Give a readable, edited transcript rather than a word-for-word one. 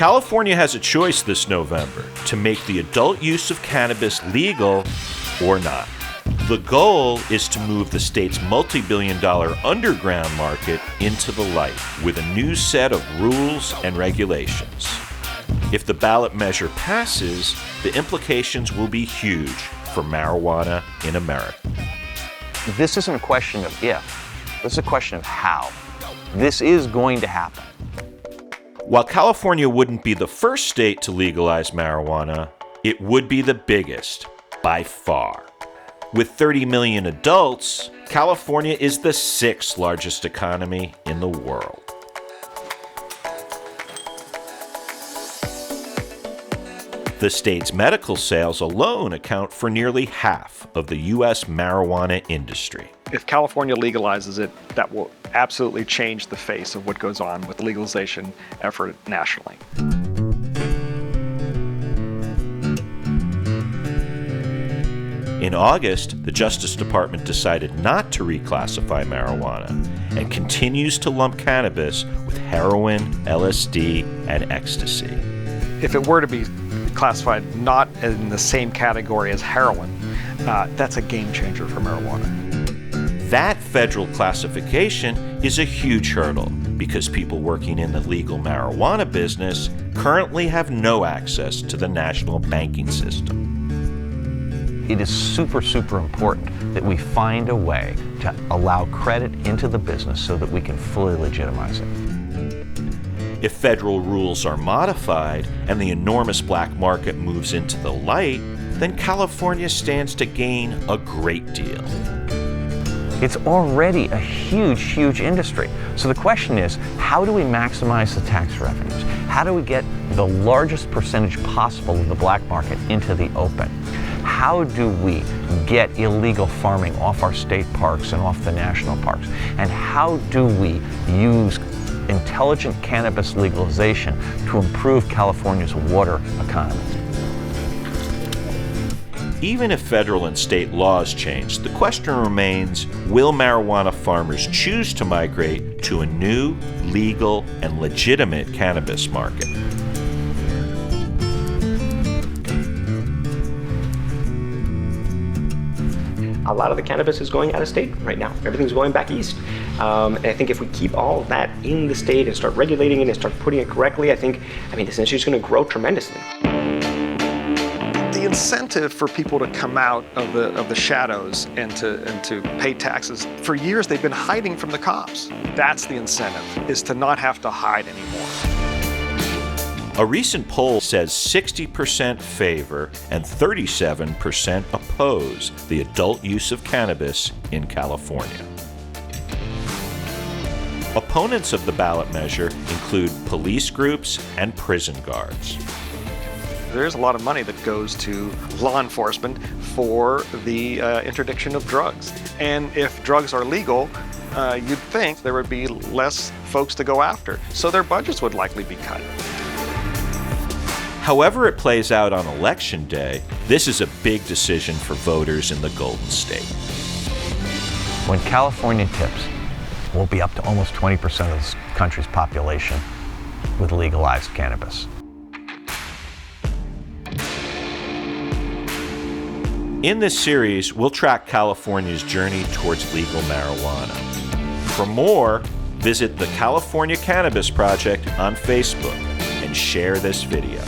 California has a choice this November to make the adult use of cannabis legal or not. The goal is to move the state's multi-billion-dollar underground market into the light with a new set of rules and regulations. If the ballot measure passes, the implications will be huge for marijuana in America. This isn't a question of if, this is a question of how. This is going to happen. While California wouldn't be the first state to legalize marijuana, it would be the biggest, by far. With 30 million adults, California is the 6th largest economy in the world. The state's medical sales alone account for nearly half of the U.S. marijuana industry. If California legalizes it, that will absolutely change the face of what goes on with the legalization effort nationally. In August, the Justice Department decided not to reclassify marijuana and continues to lump cannabis with heroin, LSD, and ecstasy. If it were to be classified not in the same category as heroin, that's a game changer for marijuana. That federal classification is a huge hurdle because people working in the legal marijuana business currently have no access to the national banking system. It is super, super important that we find a way to allow credit into the business so that we can fully legitimize it. If federal rules are modified and the enormous black market moves into the light, then California stands to gain a great deal. It's already a huge, huge industry. So the question is, how do we maximize the tax revenues? How do we get the largest percentage possible of the black market into the open? How do we get illegal farming off our state parks and off the national parks? And how do we use intelligent cannabis legalization to improve California's water economy? Even if federal and state laws change, the question remains, will marijuana farmers choose to migrate to a new, legal, and legitimate cannabis market? A lot of the cannabis is going out of state right now. Everything's going back east. And I think if we keep all of that in the state and start regulating it and start putting it correctly, this industry is going to grow tremendously. The incentive for people to come out of the shadows and to pay taxes, for years they've been hiding from the cops. That's the incentive, is to not have to hide anymore. A recent poll says 60% favor and 37% oppose the adult use of cannabis in California. Opponents of the ballot measure include police groups and prison guards. There's a lot of money that goes to law enforcement for the interdiction of drugs. And if drugs are legal, you'd think there would be less folks to go after. So their budgets would likely be cut. However it plays out on Election Day, this is a big decision for voters in the Golden State. When California tips, we'll be up to almost 20% of this country's population with legalized cannabis. In this series, we'll track California's journey towards legal marijuana. For more, visit the California Cannabis Project on Facebook and share this video.